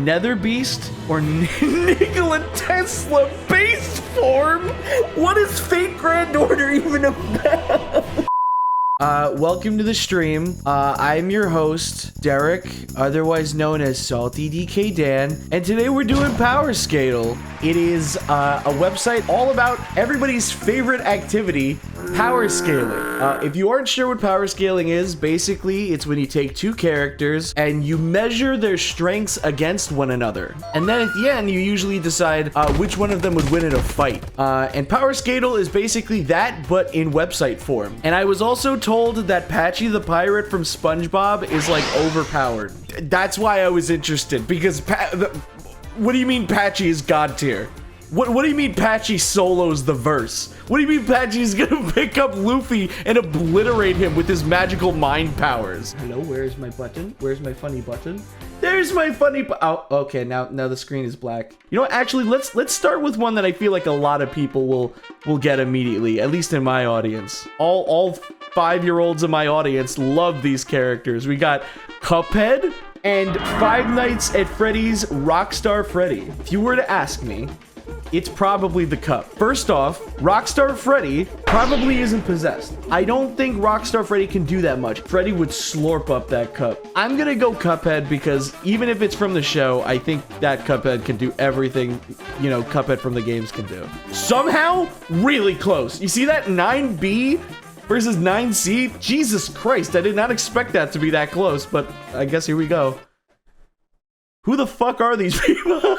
Nether Beast or Nikola Tesla base form? What is Fate Grand Order even about? Welcome to the stream. I'm your host, Derek, otherwise known as Salty DK Dan, and today we're doing Power Scale. It is a website all about everybody's favorite activity, power scaling. If you aren't sure what power scaling is, basically it's when you take two characters and you measure their strengths against one another. And then at the end, you usually decide which one of them would win in a fight. And Power Scale is basically that, but in website form. And I was also told that Patchy the pirate from SpongeBob is like overpowered. That's why I was interested, because what do you mean Patchy is god tier? What do you mean Patchy solos the verse? What do you mean Patchy's gonna pick up Luffy and obliterate him with his magical mind powers? Hello, where's my button? Where's my funny button? There's my funny oh, okay, now the screen is black. You know what, actually, let's start with one that I feel like a lot of people will get immediately, at least in my audience. All 5-year-olds in my audience love these characters. We got Cuphead and Five Nights at Freddy's Rockstar Freddy. If you were to ask me, it's probably the cup. First off, Rockstar Freddy probably isn't possessed. I don't think Rockstar Freddy can do that much. Freddy would slurp up that cup. I'm gonna go Cuphead because even if it's from the show, I think that Cuphead can do everything, you know, Cuphead from the games can do. Somehow, really close. You see that 9B versus 9C? Jesus Christ, I did not expect that to be that close, but I guess here we go. Who the fuck are these people?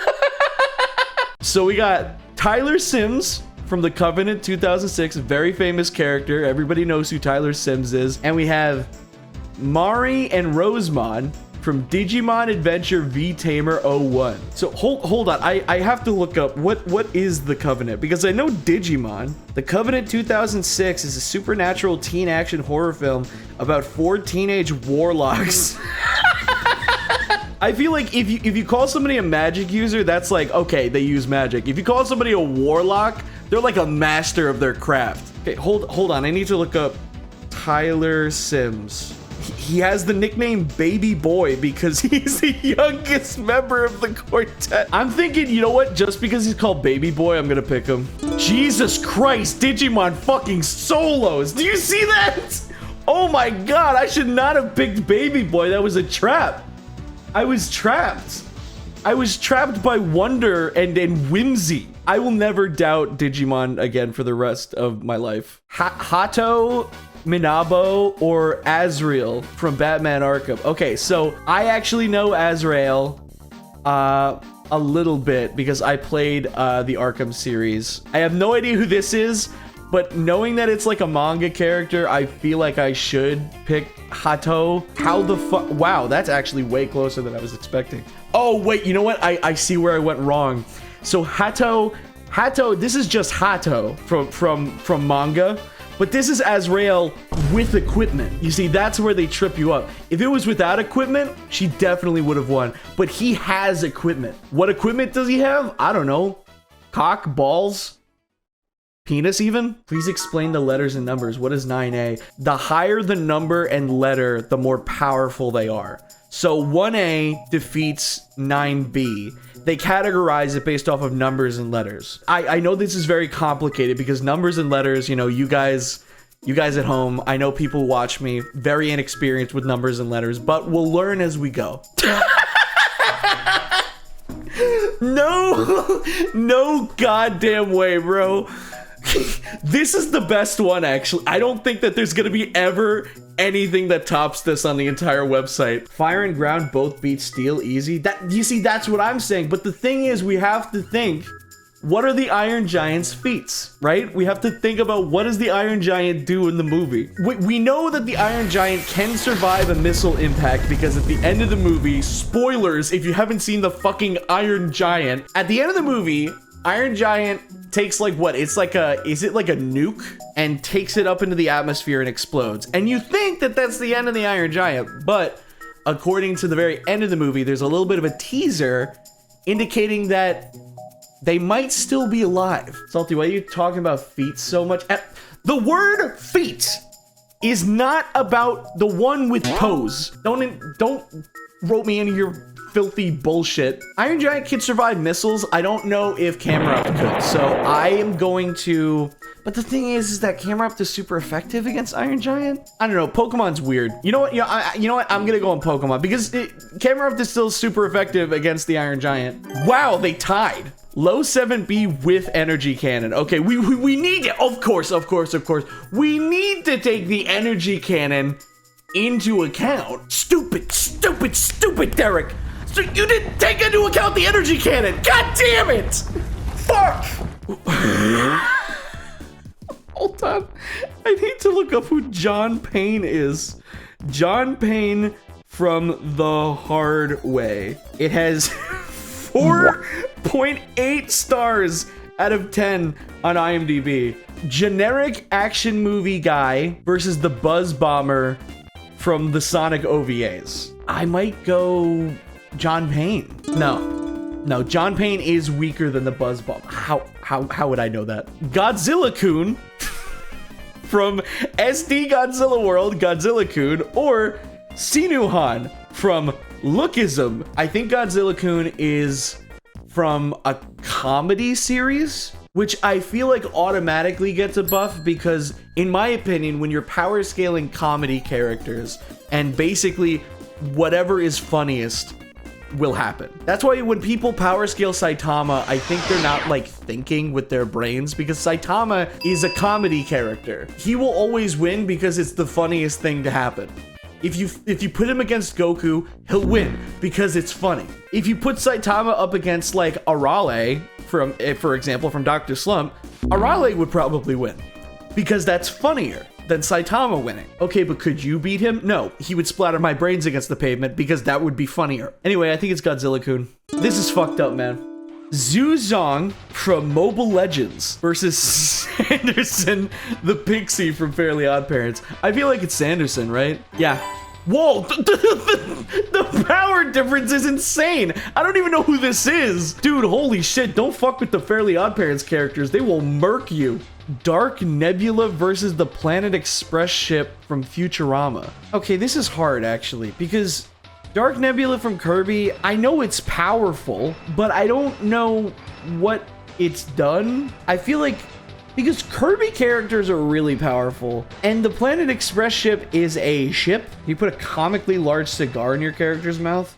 So we got Tyler Sims from the Covenant 2006, a very famous character. Everybody knows who Tyler Sims is. And we have Mari and Rosemon from Digimon Adventure V Tamer 01. So hold on, I have to look up what is the Covenant, because I know Digimon. The Covenant 2006 is a supernatural teen action horror film about 4 teenage warlocks. I feel like if you call somebody a magic user, that's like, okay, they use magic. If you call somebody a warlock, they're like a master of their craft. Okay, hold on, I need to look up Tyler Sims. He has the nickname Baby Boy because he's the youngest member of the quartet. I'm thinking, you know what? Just because he's called Baby Boy, I'm gonna pick him. Jesus Christ, Digimon fucking solos. Do you see that? Oh my God, I should not have picked Baby Boy. That was a trap. I was trapped. I was trapped by wonder and whimsy. I will never doubt Digimon again for the rest of my life. Hato, Minabo, or Azrael from Batman Arkham. Okay, so I actually know Azrael a little bit because I played the Arkham series. I have no idea who this is, but knowing that it's like a manga character, I feel like I should pick Hato. How the fuck? Wow, that's actually way closer than I was expecting. Oh, wait, you know what? I see where I went wrong. So Hato, this is just Hato from manga, but this is Azrael with equipment. You see, that's where they trip you up. If it was without equipment, she definitely would have won, but he has equipment. What equipment does he have? I don't know. Cock, balls? Penis even? Please explain the letters and numbers. What is 9A? The higher the number and letter, the more powerful they are. So 1A defeats 9B. They categorize it based off of numbers and letters. I know this is very complicated because numbers and letters, you know, you guys at home, I know people watch me, very inexperienced with numbers and letters, but we'll learn as we go. No goddamn way, bro. This is the best one, actually. I don't think that there's gonna be ever anything that tops this on the entire website. Fire and ground both beat steel easy. That, you see, that's what I'm saying. But the thing is, we have to think, what are the Iron Giant's feats, right? We have to think about what does the Iron Giant do in the movie. We know that the Iron Giant can survive a missile impact because at the end of the movie, spoilers if you haven't seen the fucking Iron Giant, at the end of the movie, Iron Giant takes like what? It's like is it like a nuke? And takes it up into the atmosphere and explodes. And you think that that's the end of the Iron Giant, but according to the very end of the movie, there's a little bit of a teaser indicating that they might still be alive. Salty, why are you talking about feet so much? The word feet is not about the one with toes. Don't rope me into your filthy bullshit. Iron Giant could survive missiles. I don't know if Camerupt could. So I am going to... But the thing is that Camerupt is super effective against Iron Giant. I don't know. Pokemon's weird. You know what? You know what? I'm gonna go on Pokemon because Camerupt is still super effective against the Iron Giant. Wow, they tied. Low 7B with energy cannon. Okay, we need it. Of course. We need to take the energy cannon into account. Stupid, Derek. So you didn't take into account the energy cannon. God damn it. Fuck. Hold on. I need to look up who John Payne is. John Payne from The Hard Way. It has 4.8 stars out of 10 on IMDb. Generic action movie guy versus the Buzz Bomber from the Sonic OVAs. I might go John Payne. No, John Payne is weaker than the Buzz Bomber. How would I know that? Godzilla-kun from SD Godzilla World, Godzilla-kun, or Sinuhan from Lookism. I think Godzilla-kun is from a comedy series, which I feel like automatically gets a buff because, in my opinion, when you're power scaling comedy characters and basically whatever is funniest will happen. That's why when people power scale Saitama, I think they're not like thinking with their brains because Saitama is a comedy character. He will always win because it's the funniest thing to happen. If you put him against Goku, he'll win because it's funny. If you put Saitama up against like Arale from, for example, from Dr. Slump, Arale would probably win because that's funnier than Saitama winning. Okay, but could you beat him? No, he would splatter my brains against the pavement because that would be funnier. Anyway, I think it's Godzilla-kun. This is fucked up, man. Zuzong from Mobile Legends versus Sanderson the Pixie from Fairly Odd Parents. I feel like it's Sanderson, right? Yeah. Whoa, the power difference is insane. I don't even know who this is. Dude, holy shit, don't fuck with the Fairly Odd Parents characters. They will murk you. Dark Nebula versus the Planet Express ship from Futurama. Okay, this is hard actually, because Dark Nebula from Kirby, I know it's powerful, but I don't know what it's done. I feel like because Kirby characters are really powerful, and the Planet Express ship is a ship. You put a comically large cigar in your character's mouth.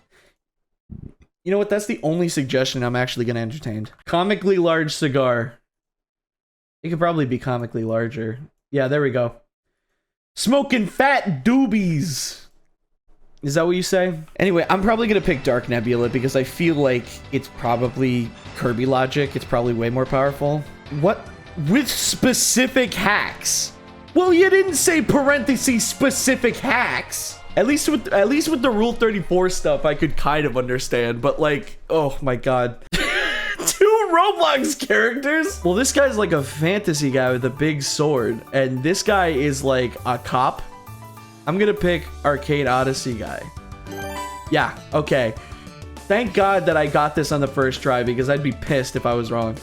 You know what? That's the only suggestion I'm actually going to entertain. Comically large cigar. It could probably be comically larger. Yeah, there we go. Smoking fat doobies. Is that what you say? Anyway, I'm probably going to pick Dark Nebula because I feel like it's probably Kirby logic. It's probably way more powerful. What? With specific hacks? Well, you didn't say parentheses specific hacks. At least with the Rule 34 stuff, I could kind of understand. But like, oh my god. Two Roblox characters? Well, this guy's like a fantasy guy with a big sword. And this guy is like a cop. I'm gonna pick Arcade Odyssey guy. Yeah, okay. Thank God that I got this on the first try because I'd be pissed if I was wrong.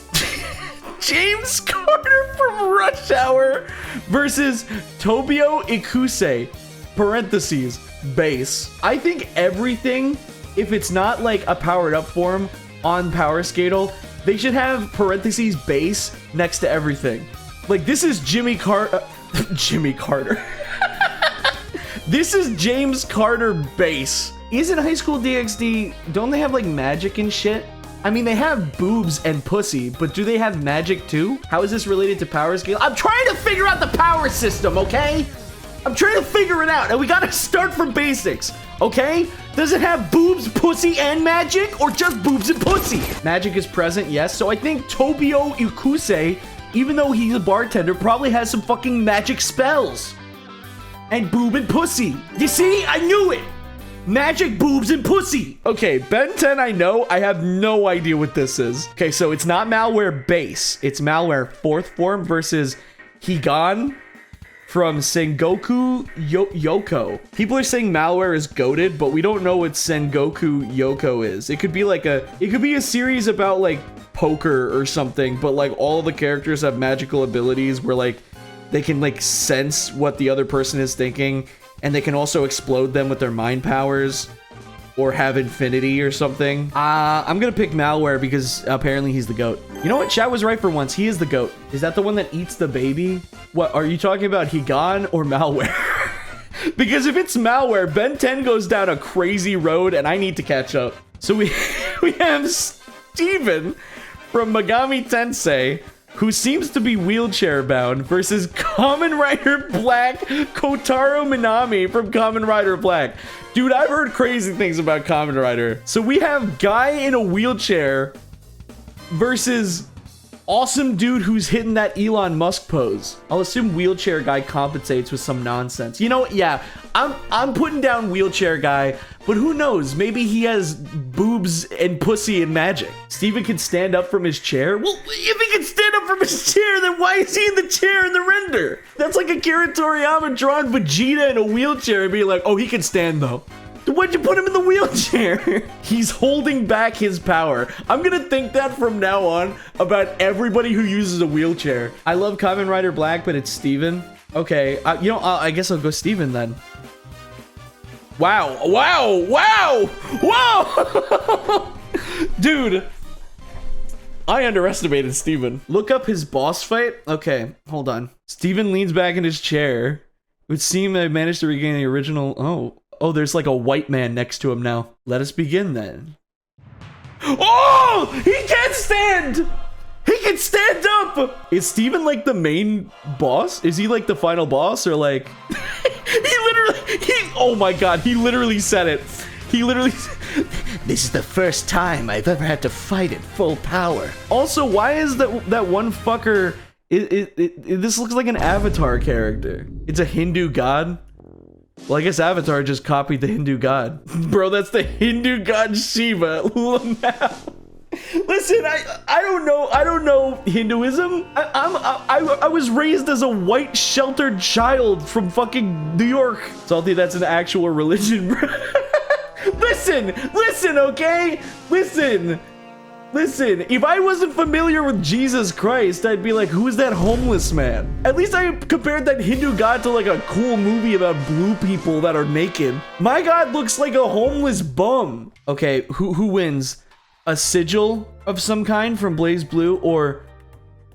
James Carter from Rush Hour versus Tobio Ikuse, parentheses, base. I think everything, if it's not like a powered up form on Power Skadle, they should have parentheses base next to everything. Like this is Jimmy Carter. This is James Carter base. Isn't High School DxD, don't they have like magic and shit? I mean, they have boobs and pussy, but do they have magic too? How is this related to Power Scale? I'm trying to figure out the power system, okay? I'm trying to figure it out, and we gotta start from basics, okay? Does it have boobs, pussy, and magic, or just boobs and pussy? Magic is present, yes, so I think Tobio Ikuse, even though he's a bartender, probably has some fucking magic spells. And boob and pussy. You see? I knew it! Magic, boobs, and pussy. Okay, Ben 10, I know. I have no idea what this is. Okay, so it's not malware base. It's malware fourth form versus Higan from Sengoku Yoko. People are saying malware is goated, but we don't know what Sengoku Yoko is. It could be like a series about like poker or something, but like all the characters have magical abilities where like they can like sense what the other person is thinking. And they can also explode them with their mind powers. or have infinity or something. I'm gonna pick Malware because apparently he's the GOAT. You know what? Chat was right for once. He is the GOAT. Is that the one that eats the baby? What, are you talking about Higan or Malware? Because if it's Malware, Ben 10 goes down a crazy road and I need to catch up. So we have Steven from Megami Tensei, who seems to be wheelchair bound, versus Kamen Rider Black Kotaro Minami from Kamen Rider Black. Dude, I've heard crazy things about Kamen Rider. So we have guy in a wheelchair versus awesome dude who's hitting that Elon Musk pose. I'll assume wheelchair guy compensates with some nonsense. You know, yeah, I'm putting down wheelchair guy, but who knows? Maybe he has boobs and pussy and magic. Steven can stand up from his chair? Well, if he can stand up from his chair, then why is he in the chair in the render? That's like Akira Toriyama drawing Vegeta in a wheelchair and being like, oh, he can stand though. Why'd you put him in the wheelchair? He's holding back his power. I'm gonna think that from now on about everybody who uses a wheelchair. I love Kamen Rider Black, but it's Steven. Okay, you know, I guess I'll go Steven then. Wow, wow, wow, wow! Dude, I underestimated Steven. Look up his boss fight. Okay, hold on. Steven leans back in his chair. It would seem I managed to regain the original... Oh, there's like a white man next to him now. Let us begin then. Oh, he can't stand! He can stand up! Is Steven like the main boss? Is he like the final boss or like... oh my God, he literally said it. He literally... This is the first time I've ever had to fight at full power. Also, why is that one fucker... This looks like an Avatar character. It's a Hindu god. Well, I guess Avatar just copied the Hindu god. Bro, that's the Hindu god Shiva. Listen, I don't know Hinduism. I was raised as a white sheltered child from fucking New York. Salty, that's an actual religion, bro. Listen, okay? Listen, if I wasn't familiar with Jesus Christ, I'd be like, who's that homeless man? At least I compared that Hindu god to like a cool movie about blue people that are naked. My god looks like a homeless bum. Okay, who wins? A sigil of some kind from Blaze Blue or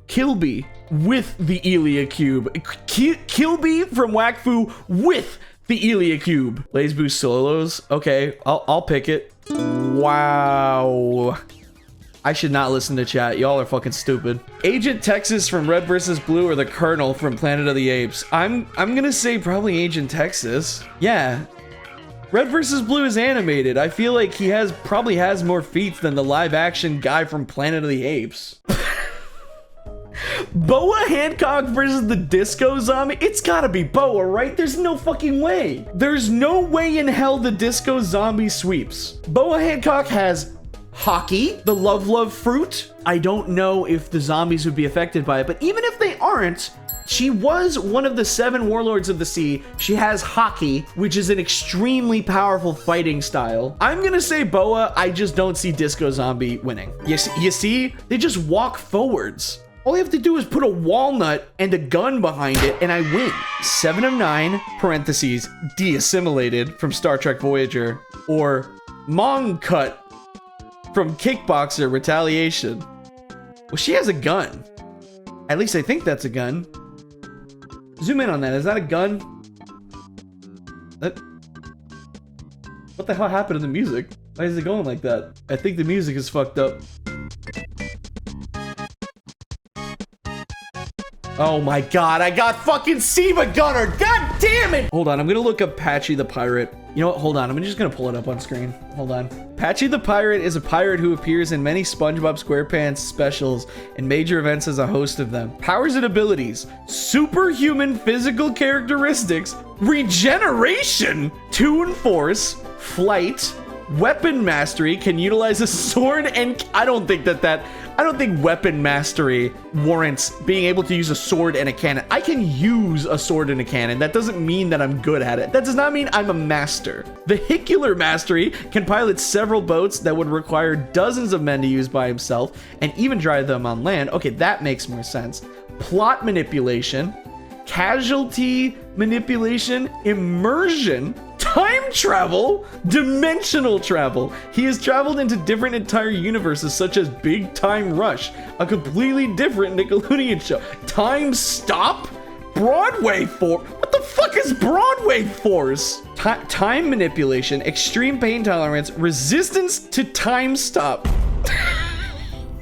Kilby with the Elia Cube? Kilby from Wakfu with the Elia Cube. Blaze Blue solos? Okay, I'll pick it. Wow. I should not listen to chat. Y'all are fucking stupid. Agent Texas from Red vs. Blue or the Colonel from Planet of the Apes? I'm gonna say probably Agent Texas. Yeah. Red vs. Blue is animated. I feel like he probably has more feats than the live action guy from Planet of the Apes. Boa Hancock versus the Disco Zombie? It's gotta be Boa, right? There's no fucking way. There's no way in hell the Disco Zombie sweeps. Boa Hancock has hockey, the love fruit. I don't know if the zombies would be affected by it, but even if they aren't, she was one of the 7 warlords of the sea. She has hockey, which is an extremely powerful fighting style. I'm gonna say Boa. I just don't see Disco Zombie winning. You see? They just walk forwards. All you have to do is put a walnut and a gun behind it, and I win. 7 of 9, parentheses, de-assimilated from Star Trek Voyager, or Mong Cut from Kickboxer Retaliation. Well, she has a gun. At least I think that's a gun. Zoom in on that. Is that a gun? What the hell happened to the music? Why is it going like that? I think the music is fucked up. Oh my god, I got fucking Siva Gunner! God damn it! Hold on, I'm gonna look up Patchy the Pirate. You know what? Hold on, I'm just gonna pull it up on screen. Hold on. Patchy the Pirate is a pirate who appears in many SpongeBob SquarePants specials and major events as a host of them. Powers and abilities: superhuman physical characteristics, regeneration, tune force, flight, weapon mastery, can utilize a sword, and I don't think weapon mastery warrants being able to use a sword and a cannon. I can use a sword and a cannon. That doesn't mean that I'm good at it. That does not mean I'm a master. Vehicular mastery can pilot several boats that would require dozens of men to use by himself and even drive them on land. Okay, that makes more sense. Plot manipulation, casualty manipulation, immersion, Time travel? Dimensional travel. He has traveled into different entire universes such as Big Time Rush, a completely different Nickelodeon show. Time Stop? Broadway Force? What the fuck is Broadway Force? Time manipulation, extreme pain tolerance, resistance to time stop.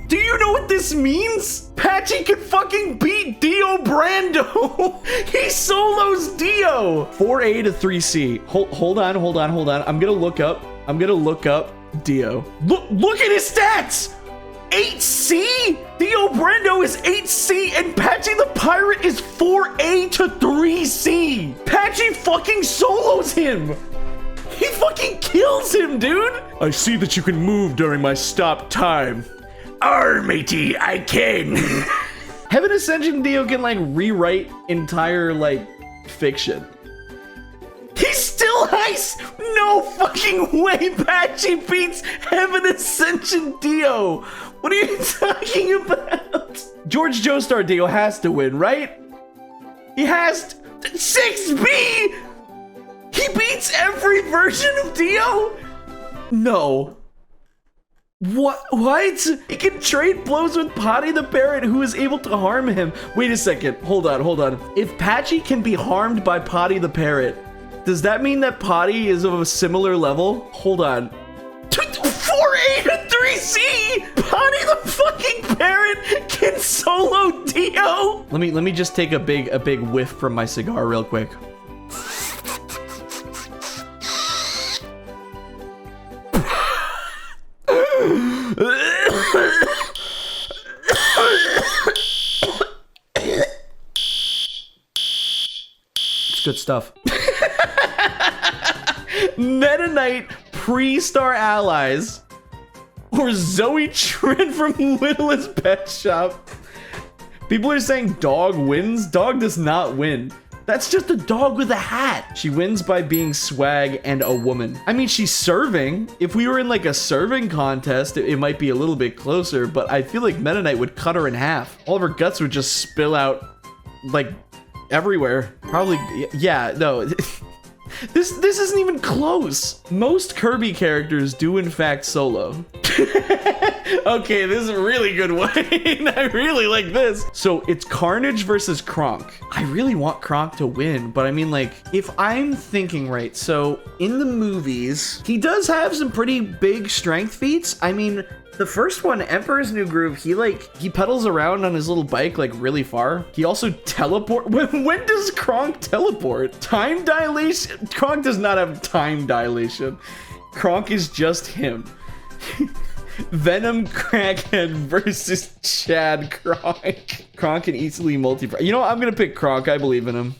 Do you know what this means? Patchy can fucking beat Dio Brando. He solos Dio. 4A to 3C. Hold on. I'm gonna look up Dio. Look at his stats. 8C? Dio Brando is 8C and Patchy the Pirate is 4A to 3C. Patchy fucking solos him. He fucking kills him, dude. I see that you can move during my stop time. Arr, matey, I can. Heaven Ascension Dio can like rewrite entire like fiction. He's still ice. No fucking way Patchy beats Heaven Ascension Dio. What are you talking about? George Joestar Dio has to win, right? He has to. 6B. He beats every version of Dio? No. What? He can trade blows with Patty the Parrot, who is able to harm him. Wait a second. Hold on. If Patchy can be harmed by Patty the Parrot, does that mean that Patty is of a similar level? Hold on. 4A to 3C! Patty the fucking Parrot can solo Dio! Let me just take a big whiff from my cigar real quick. It's good stuff. Meta Knight pre-Star Allies or Zoe Trent from Littlest Pet Shop. People are saying dog wins. Dog does not win. That's just a dog with a hat. She wins by being swag and a woman. I mean, she's serving. If we were in like a serving contest, it might be a little bit closer, but I feel like Meta Knight would cut her in half. All of her guts would just spill out like everywhere. Probably, yeah, no. This isn't even close. Most Kirby characters do in fact solo. Okay, this is a really good one. I really like this. So it's Carnage versus Kronk. I really want Kronk to win, but I mean, like, if I'm thinking right, so in the movies, he does have some pretty big strength feats. I mean, the first one, Emperor's New Groove, he pedals around on his little bike like really far. He also teleport. When does Kronk teleport? Time dilation? Kronk does not have time dilation. Kronk is just him. Venom Crackhead versus Chad Kronk. Kronk can easily multi. You know what? I'm gonna pick Kronk. I believe in him.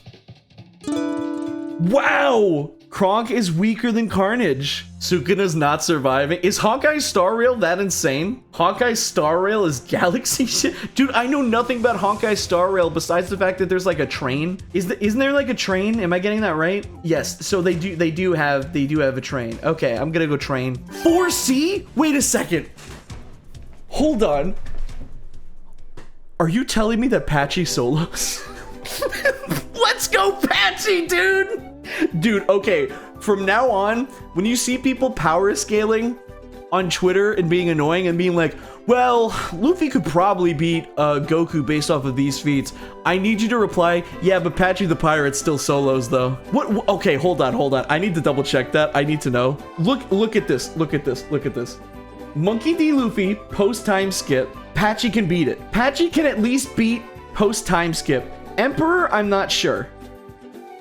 Wow! Kronk is weaker than Carnage. Sukina's not surviving. Is Hawkeye's Star Rail that insane? Hawkeye's Star Rail is galaxy shit? Dude, I know nothing about Hawkeye's Star Rail besides the fact that there's like a train. Isn't there like a train? Am I getting that right? Yes, so they do have a train. Okay, I'm gonna go train. 4C? Wait a second. Hold on. Are you telling me that Patchy solos? Let's go Patchy, dude! Dude, okay, from now on, when you see people power scaling on Twitter and being annoying and being like, well, Luffy could probably beat Goku based off of these feats, I need you to reply, yeah, but Patchy the Pirate still solos though. What? Okay, hold on. I need to double check that. I need to know. Look at this. Monkey D. Luffy, post-time skip. Patchy can beat it. Patchy can at least beat post-time skip. Emperor, I'm not sure.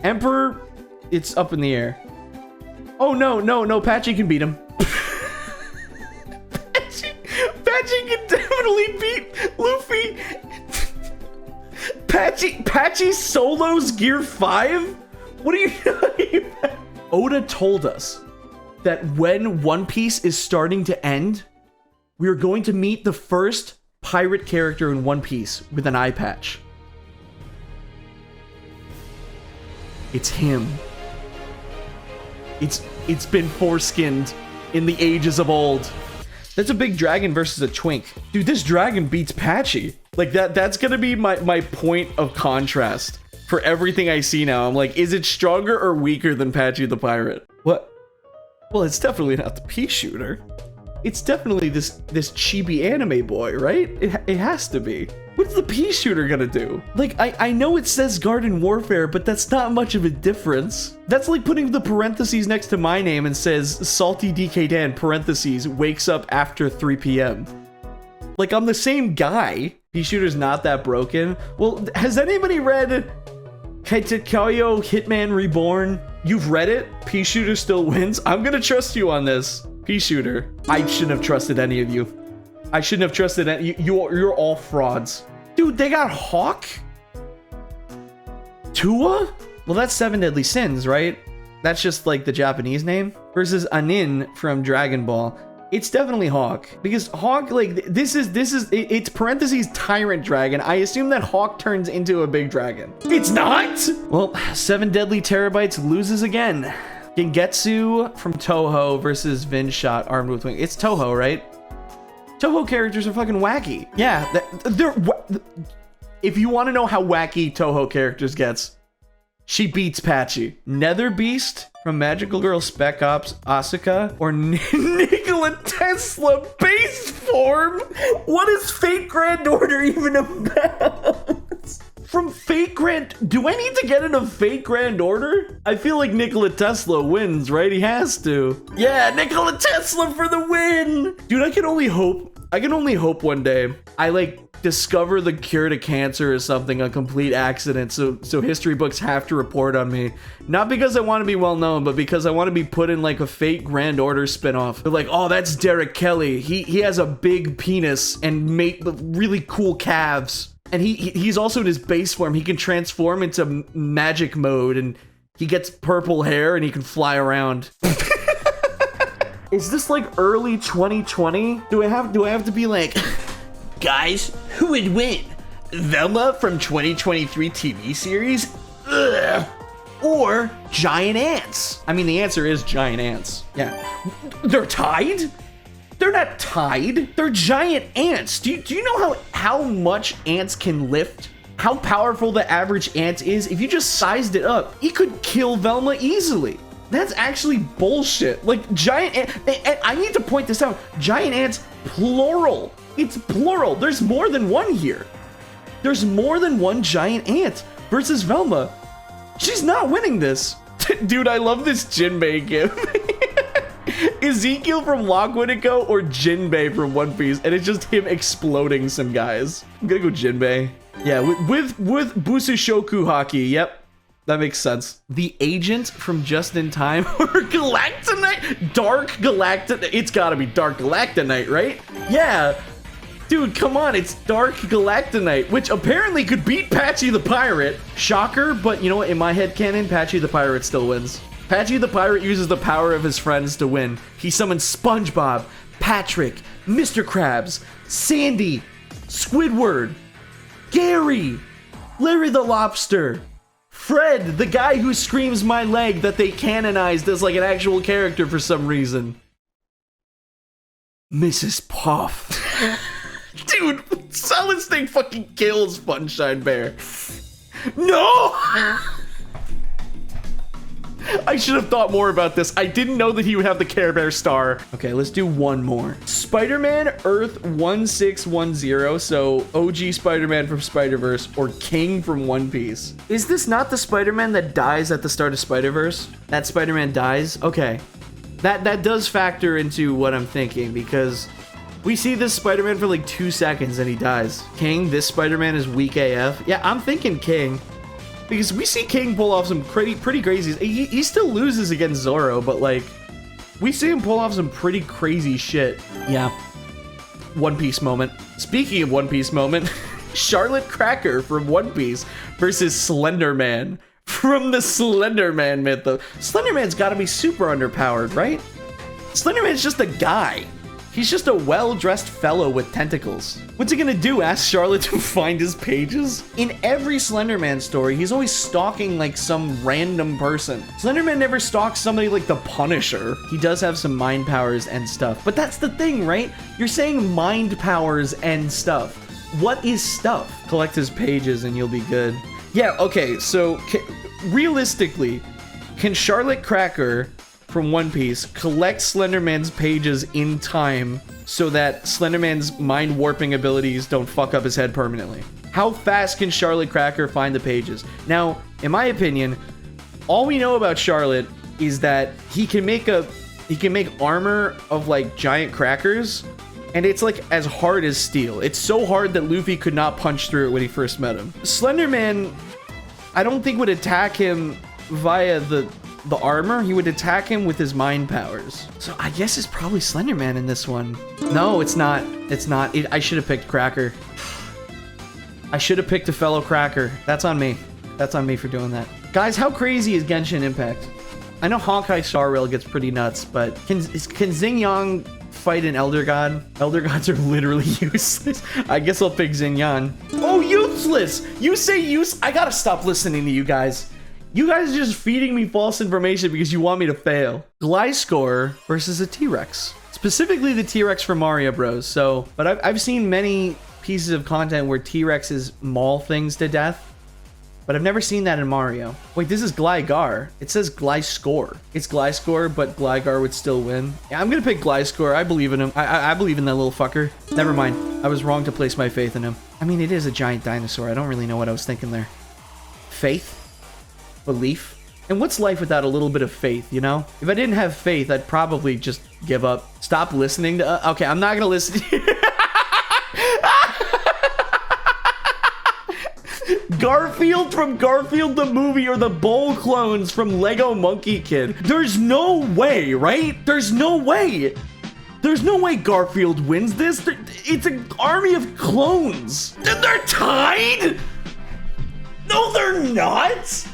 Emperor, it's up in the air. Oh, no, Patchy can beat him. Patchy can definitely beat Luffy. Patchy solos Gear 5? What are you talking about? Oda told us that when One Piece is starting to end, we are going to meet the first pirate character in One Piece with an eye patch. It's him. It's been foreskinned in the ages of old. That's a big dragon versus a twink. Dude, this dragon beats Patchy. Like that's gonna be my point of contrast for everything I see now. I'm like, is it stronger or weaker than Patchy the Pirate? Well, it's definitely not the pea shooter. It's definitely this chibi anime boy, right? It has to be. What's the pea shooter gonna do? Like, I know it says Garden Warfare, but that's not much of a difference. That's like putting the parentheses next to my name and says Salty DK Dan, parentheses, wakes up after 3 p.m. Like, I'm the same guy. Pea shooter's not that broken. Well, has anybody read Kaitakayo Hitman Reborn? You've read it? Pea shooter still wins? I'm gonna trust you on this. Pea shooter. I shouldn't have trusted any of you. I shouldn't have trusted any. You're all frauds. Dude, they got Hawk? Tua? Well, that's 7 Deadly Sins, right? That's just like the Japanese name. Versus Anin from Dragon Ball. It's definitely Hawk. Because Hawk, like, it's parentheses Tyrant Dragon. I assume that Hawk turns into a big dragon. It's not? Well, 7 Deadly Terabytes loses again. Gengetsu from Toho versus Vinshot armed with wing. It's Toho, right? Toho characters are fucking wacky. Yeah, if you want to know how wacky Toho characters gets, she beats Patchy. Nether Beast from Magical Girl Spec Ops Asuka or Nikola Tesla base form? What is Fate Granddaughter even about? From Fate do I need to get into Fate Grand Order? I feel like Nikola Tesla wins, right? He has to. Yeah, Nikola Tesla for the win! Dude, I can only hope one day I like discover the cure to cancer or something, a complete accident, so history books have to report on me. Not because I want to be well known, but because I want to be put in like a Fate Grand Order spinoff. They're like, oh, that's Derek Kelly. He has a big penis and really cool calves. And he's also in his base form. He can transform into magic mode, and he gets purple hair, and he can fly around. Is this like early 2020? Do I have to be like, guys, who would win? Velma from 2023 TV series? Ugh. Or giant ants? I mean, the answer is giant ants. Yeah. They're tied? They're not tied. They're giant ants. Do you know how much ants can lift? How powerful the average ant is? If you just sized it up, it could kill Velma easily. That's actually bullshit. Like, giant ant, and I need to point this out. Giant ants, plural. It's plural. There's more than one here. There's more than one giant ant versus Velma. She's not winning this. Dude, I love this Jinbei gif. Ezekiel from Lockwood & Co. or Jinbei from One Piece, and it's just him exploding some guys. I'm gonna go Jinbei. Yeah, with Busushoku Haki. Yep, that makes sense. The Agent from Just in Time or Galactonite? Dark Galactonite. It's gotta be Dark Galactonite, right? Yeah. Dude, come on, it's Dark Galactonite, which apparently could beat Patchy the Pirate. Shocker, but you know what? In my headcanon, Patchy the Pirate still wins. Patchy the Pirate uses the power of his friends to win. He summons SpongeBob, Patrick, Mr. Krabs, Sandy, Squidward, Gary, Larry the Lobster, Fred, the guy who screams my leg that they canonized as like an actual character for some reason. Mrs. Puff. Dude, Solid Snake fucking kills Funshine Bear. No! I should have thought more about this. I didn't know that he would have the Care Bear star. Okay, let's do one more. Spider-Man Earth 1610, so OG Spider-Man from Spider-Verse or King from One Piece. Is this not the Spider-Man that dies at the start of Spider-Verse? That Spider-Man dies? Okay. That does factor into what I'm thinking, because we see this Spider-Man for like 2 seconds and he dies. King, this Spider-Man is weak AF. Yeah, I'm thinking King. Because we see King pull off some pretty crazy. He still loses against Zoro, but like, we see him pull off some pretty crazy shit. Yeah. One Piece moment. Speaking of One Piece moment, Charlotte Cracker from One Piece versus Slender Man from the Slender Man myth. Slender Man's gotta be super underpowered, right? Slender Man's just a guy. He's just a well-dressed fellow with tentacles. What's he gonna do? Ask Charlotte to find his pages? In every Slender Man story, he's always stalking like some random person. Slender Man never stalks somebody like the Punisher. He does have some mind powers and stuff, but that's the thing, right? You're saying mind powers and stuff. What is stuff? Collect his pages and you'll be good. Yeah, okay, so realistically, can Charlotte Cracker from One Piece, collect Slenderman's pages in time so that Slenderman's mind warping abilities don't fuck up his head permanently. How fast can Charlotte Cracker find the pages? Now, in my opinion, all we know about Charlotte is that he can make armor of like giant crackers, and it's like as hard as steel. It's so hard that Luffy could not punch through it when he first met him. Slenderman, I don't think would attack him via the armor. He would attack him with his mind powers. So I guess it's probably Slenderman in this one. No, it's not. It's not. I should have picked Cracker. I should have picked a fellow Cracker. That's on me. That's on me for doing that. Guys, how crazy is Genshin Impact? I know Honkai Star Rail gets pretty nuts, but can Xingyang fight an Elder God? Elder Gods are literally useless. I guess I'll pick Xingyang. Oh, useless! You say use. I gotta stop listening to you guys. You guys are just feeding me false information because you want me to fail. Gliscor versus a T-Rex. Specifically the T-Rex from Mario Bros. So, but I've seen many pieces of content where T-Rexes maul things to death, but I've never seen that in Mario. Wait, this is Gligar. It says Gliscor. It's Gliscor, but Gligar would still win. Yeah, I'm gonna pick Gliscor. I believe in him. I believe in that little fucker. Never mind. I was wrong to place my faith in him. I mean, it is a giant dinosaur. I don't really know what I was thinking there. Faith? Belief? And what's life without a little bit of faith, you know? If I didn't have faith, I'd probably just give up. Stop listening to... okay, I'm not gonna listen to you. Garfield from Garfield the movie or the Bowl clones from Lego Monkey Kid. There's no way, right? There's no way. There's no way Garfield wins this. It's an army of clones. They're tied? No, they're not.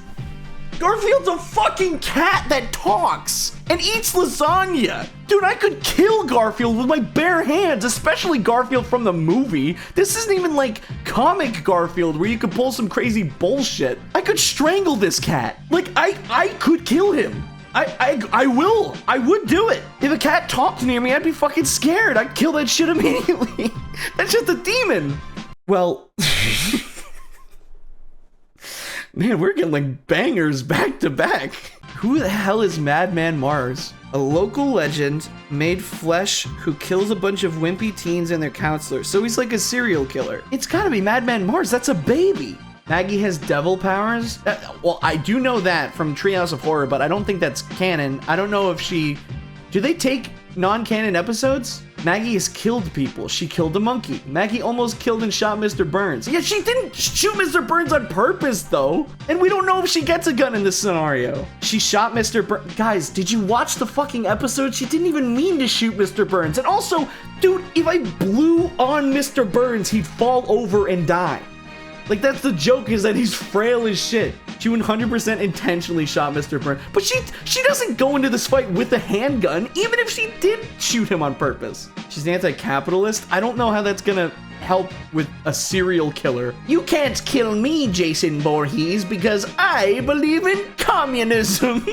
Garfield's a fucking cat that talks and eats lasagna. Dude, I could kill Garfield with my bare hands, especially Garfield from the movie. This isn't even like comic Garfield where you could pull some crazy bullshit. I could strangle this cat. Like, I could kill him. I would do it. If a cat talked near me, I'd be fucking scared. I'd kill that shit immediately. That's just a demon. Well... Man, we're getting like bangers back to back. Who the hell is Madman Mars? A local legend made flesh who kills a bunch of wimpy teens and their counselors. So he's like a serial killer. It's gotta be Madman Mars. That's a baby. Maggie has devil powers? Well, I do know that from Treehouse of Horror, but I don't think that's canon. I don't know if she... Do they take non-canon episodes? Maggie has killed people. She killed a monkey. Maggie almost killed and shot Mr. Burns. Yeah, she didn't shoot Mr. Burns on purpose, though. And we don't know if she gets a gun in this scenario. She shot Mr. Burns. Guys, did you watch the fucking episode? She didn't even mean to shoot Mr. Burns. And also, dude, if I blew on Mr. Burns, he'd fall over and die. Like, that's the joke, is that he's frail as shit. She 100% intentionally shot Mr. Burns. But she doesn't go into this fight with a handgun, even if she did shoot him on purpose. She's anti-capitalist. I don't know how that's gonna help with a serial killer. You can't kill me, Jason Voorhees, because I believe in communism.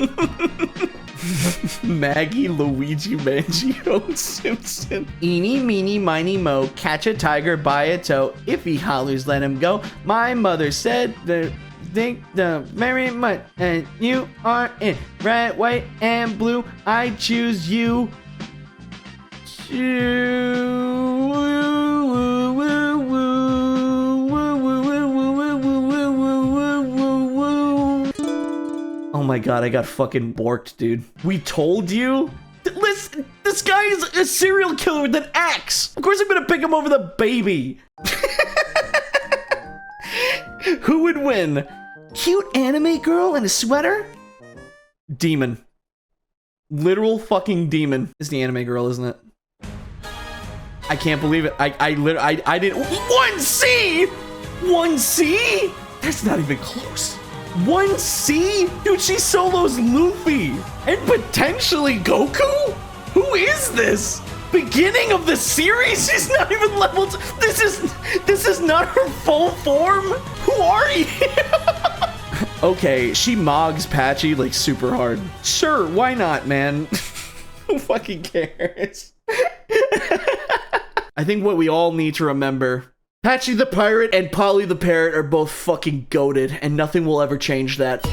Maggie, Luigi, Mangio, Simpson. Eeny, meeny, miny, mo, catch a tiger by a toe. If he hollers, let him go. My mother said that think the very much, and you are in red, white, and blue. I choose you. Oh my god, I got fucking borked, dude. We told you? Listen, this guy is a serial killer with an axe. Of course I'm gonna pick him over the baby. Who would win? Cute anime girl in a sweater? Demon. Literal fucking demon. It's the anime girl, isn't it? I can't believe it. I didn't. 1C? 1C? That's not even close. 1C? Dude, she solos Luffy and potentially Goku? Who is this? Beginning of the series? She's not even level 2. This is not her full form? Who are you? Okay, she mogs Patchy like super hard. Sure, why not, man? Who fucking cares? I think what we all need to remember, Patchy the pirate and Polly the parrot are both fucking goated, and nothing will ever change that.